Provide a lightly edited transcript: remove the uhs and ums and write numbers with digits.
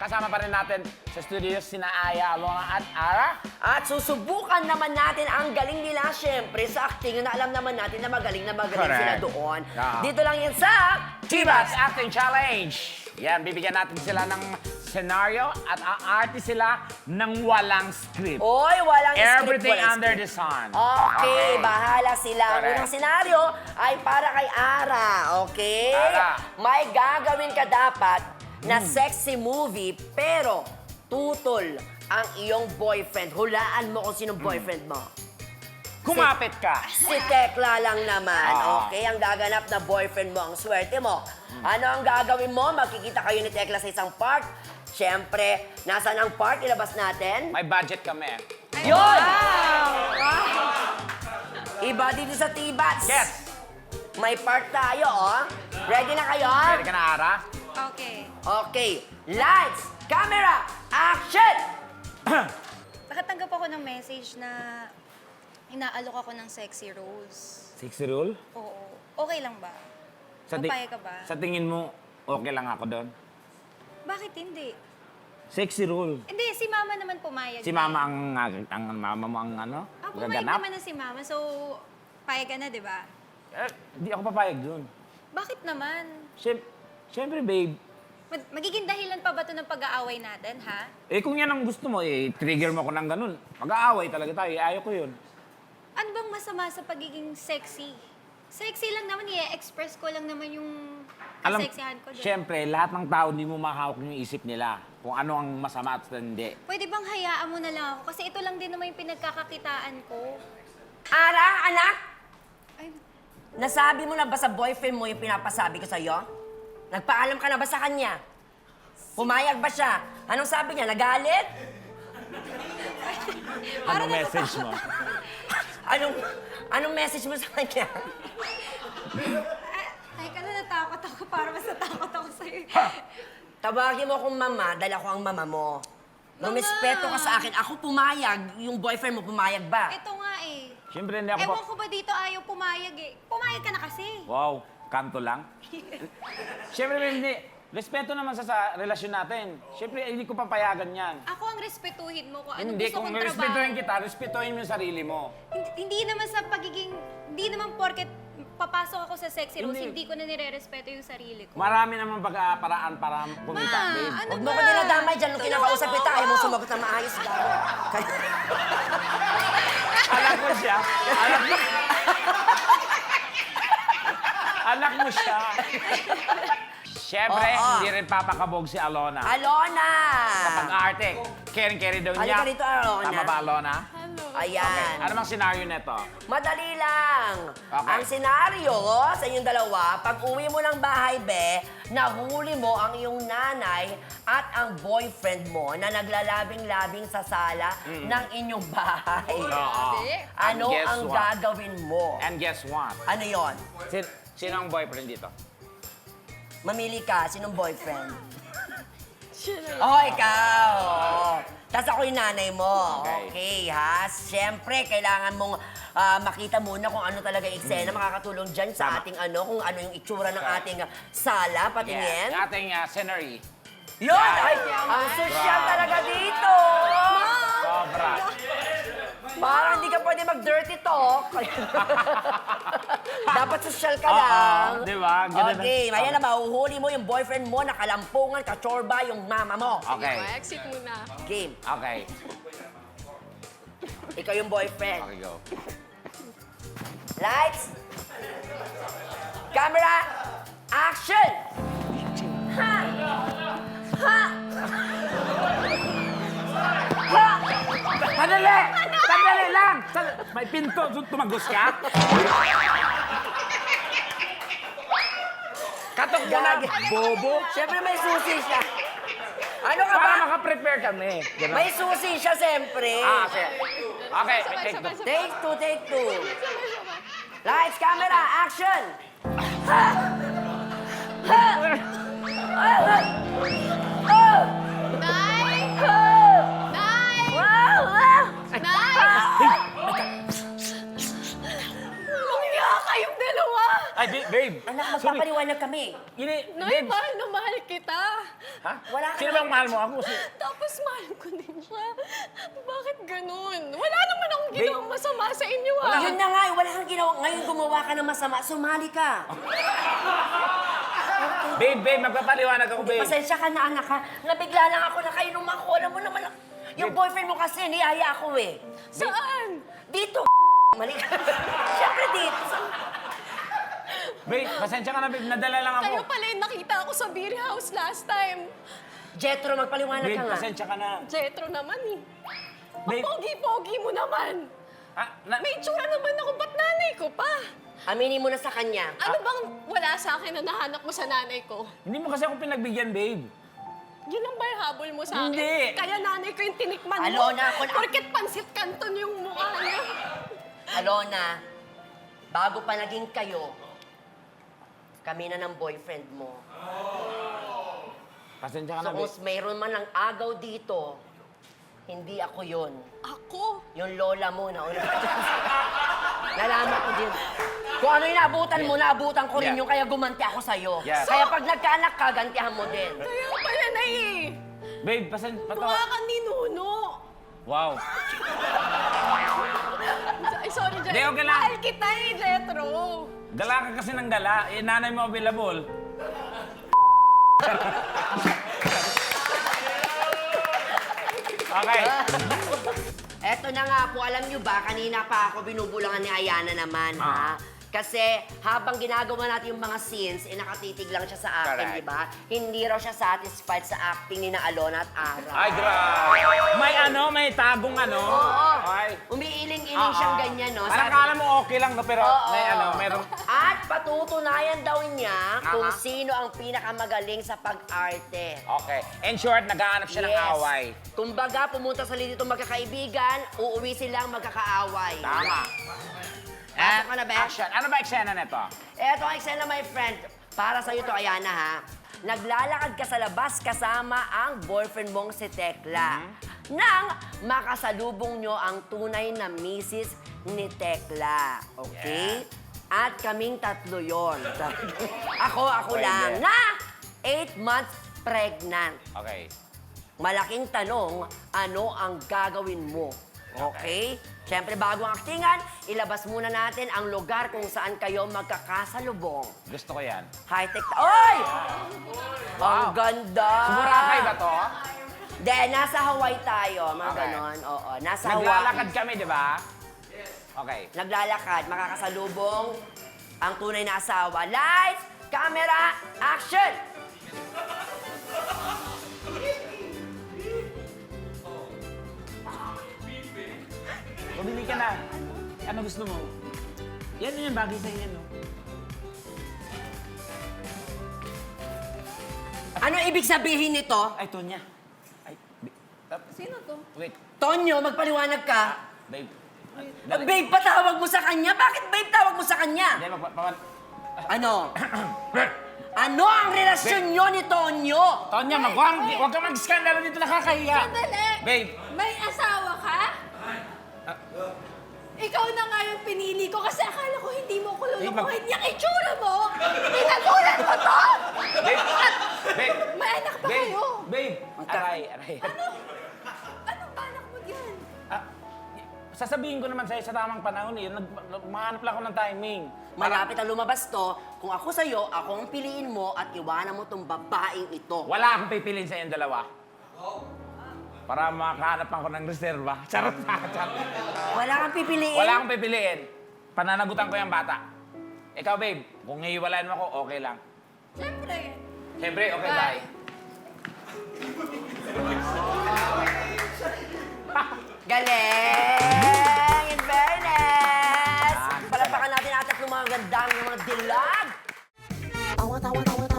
kasama pa rin natin sa studio sina Aya, Alona at Ara. At susubukan naman natin ang galing nila, syempre, sa acting na alam naman natin na magaling Correct. sila doon. Yeah. Dito lang yan sa Chivas Acting Challenge. Yan, bibigyan natin sila ng scenario at aarte sila ng walang script. Oy, walang Everything script, walang under script. the sun. Okay, bahala sila. Ang Correct. unang senaryo ay para kay Ara, okay? Ara. May gagawin ka dapat na sexy movie, pero tutol ang iyong boyfriend. Hulaan mo kung sinong boyfriend mo. Kumapit ka. Si Tekla lang naman, Ah. okay? Ang gaganap na boyfriend mo, ang swerte mo. Ano ang gagawin mo? Magkikita kayo ni Tekla sa isang park. Siyempre, nasaan ang park? Ilabas natin. May budget kami. Yun! Iba dito sa T-Bats. Yes. May park tayo, oh. Ready na kayo? Pwede ka na, Ara? Okay. Okay. Lights, camera, action! Nakatanggap ako ng message na inaalok ako ng sexy roles. Sexy rule? Oo. Okay lang ba? Sa ti- Papayag ka ba? Sa tingin mo, okay lang ako doon? Bakit hindi? Sexy rule. Hindi, si mama naman pumayag. Si mama ang mama mo ang ano? Pumayag gaganap? naman na si mama. So, payag ka na, di ba? Di ako papayag doon. Bakit naman? Siyempre, babe. Magiging dahilan pa ba ito ng pag-aaway natin, ha? Kung yan ang gusto mo, trigger mo ko ng ganun. Mag-aaway talaga tayo. Ayaw ko yun. Ano bang masama sa pagiging sexy? Sexy lang naman, i-express ko lang naman yung kaseksihan ko. Diba? Siyempre, lahat ng tao, hindi mo mahawak yung isip nila. Kung ano ang masama at hindi. Pwede bang hayaan mo na lang ako? Kasi ito lang din naman yung pinagkakakitaan ko. Ara, anak, Ay, nasabi mo na ba sa boyfriend mo yung pinapasabi ko sa'yo? Nagpaalam ka na ba sa kanya? Pumayag ba siya? Anong sabi niya? Nagalit? Ano message mo? Anong message mo sa kanya? ay, ka na natakot ako. Para mas natakot ako sa'yo. Tawagin mo akong mama dahil ako ang mama mo. Lumispeto ka sa akin. Ako pumayag. Yung boyfriend mo pumayag ba? Ito nga eh. Siyempre, hindi ako Ewan ko ba dito ayaw pumayag eh. Pumayag ka na kasi. Wow, kanto lang. Siyempre, hindi. Respeto naman sa relasyon natin. Siyempre, hindi ko papayagan yan. Ako ang respetuhin mo kung anong Hindi, gusto kung kong trabaho. respetuhin kita, respetuhin mo yung sarili mo. Hindi naman sa pagiging... Hindi naman porket papasok ako sa sexy roles, Hindi. hindi ko na nire-respeto yung sarili ko. Marami naman paraan para kumita, Ma, babe. ano Huwag mo ba? ko dinadamay dyan nung Tulungan kinakausap mo kita. Ayaw mo ako. sumagot na maayos. Kaya... Anak mo siya. Anak mo siya. Siyempre, Oo. hindi rin papakabog si Alona. Alona! Kapag arte, caring-carry daw niya. Halika dito, Alona. Tama ba, Alona? Ayan. Ano bang senaryo nito? Madali lang. Okay. Ang senaryo sa inyong dalawa, pag uwi mo ng bahay, be, nahuli mo ang iyong nanay at ang boyfriend mo na naglalabing-labing sa sala ng inyong bahay. Oo. Ano And guess ang what? gagawin mo? And guess what? Ano yon? Sino ang boyfriend dito? Mamili ka, sinong boyfriend? Oh, ikaw. Oh. Tapos ako yung nanay mo. Okay. Okay, ha? Siyempre, kailangan mong makita muna kung ano talaga yung eksena. Makakatulong dyan sa Tama. ating kung ano yung itsura ng ating sala. Patingin. Yung ating scenery. Yun! Ay, ang sosyal Grabe. talaga dito! Sobra. Parang hindi ka pwede mag-dirty talk. Dapat sosyal ka Oo, lang. di ba? Ganun na. Okay, ayan na, mahuhuli mo yung boyfriend mo na kalampungan, kachorba, yung mama mo. Okay. Exit muna. Game. Okay. Ikaw yung boyfriend. Okay, go. Lights. Camera. Action! Ha! Ha! Ha! Sandali! Sandali lang! May pinto. Tumagos ka? Katok mo na, Gagi. bobo. Siyempre may susi siya. Ano ka ba? Para makaprepare kami. Ganun. May susi siya, siyempre. Okay. Okay, take two. Take two, take two. Lights, camera, action! Ha! Ha! Ah! Oh! Nay! Oh! Nay! Wow! Wow! Nay! Umiyak kayong dalawa! Ay, babe. Anak, magpapaliwanag kami. Nay, mahal na mahal kita. Ha? Wala ka Sino na- bang mahal mo? Ako si... Tapos mahal ko din siya. Bakit ganun? Wala naman akong ginawang masama sa inyo, ah. Yun na nga, wala kang ginawa. Ngayon gumawa ka ng masama, sumali ka. Babe, magpapaliwanag ako, babe. Pasensya ka na, anak, ha? Nabigla lang ako na kainom ako. Alam mo naman, yung boyfriend mo kasi, niyaya ako eh. Saan? Dito, mali ka. Siyempre dito. Babe, pasensya ka na, babe. Nadala lang ako. Kayo pala yung nakita ako sa beer house last time. Jetro, magpaliwanag Babe, ka nga. pasensya ka na. Jetro naman eh. Ang Babe. pogi-pogi mo naman. May tsura naman ako, ba't nanay ko pa? Aminin mo na sa kanya. Ano bang wala sa akin na nahanap mo sa nanay ko? Hindi mo kasi ako pinagbigyan, babe. Yun ang ba yung habol mo sa akin? Hindi. Kaya nanay ko yung tinikman mo. Alona, Porket pansit kanton yung mukha niya. Alona, bago pa naging kayo, kami na ng boyfriend mo. Pasensya ka So na, kung babe. mayroon man ng agaw dito, hindi ako yun. Ako? Yung lola mo na nalaman ko din. Kung ano yung naabutan mo, naabutan ko rin Yeah. yung kaya gumanti ako sa'yo. Yeah. Kaya pag nagkaanak ka, gantihan mo din. Kaya pala na eh. Babe, pasensya. Mukha kang ninuno. Wow. Ay, sorry, Jetro. Hindi, okay lang. Mahal kita eh, Jetro. Gala ka kasi ng gala. Eh, nanay mo available. Okay. Eto na nga po, alam nyo ba, kanina pa ako binubulangan ni Ayana naman, ha? Kasi habang ginagawa natin yung mga scenes, nakatitig lang siya sa akin, Correct. di ba? Hindi raw siya satisfied sa acting ni na Alona at Ara. Ay, grabe. May tagong ano. Oo. Ay. Umiiling-iling siyang ganyan, no? Parang Sabi- kala mo okay lang, no? Pero Oo. meron. At patutunayan daw niya kung Aha. sino ang pinakamagaling sa pag-arte. Okay. In short, naghahanap siya ng away. Kumbaga, pumunta sa dito magkakaibigan, uuwi silang magkakaaway. Tama. Pasok ka na, Beth? Action. Ano ba eksena nito? Eto ang eksena, my friend. Para sa'yo to, Ayana, ha? Naglalakad ka sa labas kasama ang boyfriend mong si Tekla. Nang makasalubong nyo ang tunay na misis ni Tekla. Okay? At kaming tatlo yon. ako Pwede. lang. Na 8 months pregnant. Okay. Malaking tanong, ano ang gagawin mo? Okay? Siyempre, bago ang aktingan, ilabas muna natin ang lugar kung saan kayo magkakasalubong. Gusto ko yan. High-tech. Oy! Wow. Ang ganda! Sa Boracay ba to? De, nasa Hawaii tayo. Mga Okay. ganon. Oo, nasa Naglalakad Hawaii. kami, di ba? Okay. Naglalakad. Makakasalubong ang tunay na asawa. Lights, camera, action! Bumili ka na. Ano gusto mo? Yan yung bagay sa'yo yan, no? Ano ibig sabihin nito? Ay, Tonya. Ay, Sino to? wait. Tonyo, magpaliwanag ka. Babe. Babe, patawag mo sa kanya? Bakit babe tawag mo sa kanya? Hindi, Ano? Ano ang relasyon nyo ni Tonyo? Tonya, huwag ka mag-skandalo dito, nakakahiya. Sandali! Babe. May asawa ka? Ikaw na nga yung pinili ko kasi akala ko hindi mo ko lulukuhin. Yung itsura mo, pinatulan mo to! Babe. Babe. May anak pa Babe. kayo. Babe. Aray. Anong anak mo yan? Sasabihin ko naman sa'yo sa tamang panahon eh. Mahanap lang ako ng timing. Malapit ang lumabas to. Kung ako sa'yo, ako ang piliin mo at iwanan mo tong babaeng ito. Wala akong pipiliin sa inyong dalawa. Para makahanap ako ng reserva. Charot na, charot. Wala kang pipiliin? Wala akong pipiliin. Pananagutan ko yung bata. Ikaw, babe, kung hiwalayan mo ako, okay lang. Siyempre. Siyempre, okay, bye. Galing! In fairness! Palapakan natin atat ng mga gandang, mga dilag! Awat, awat, awat,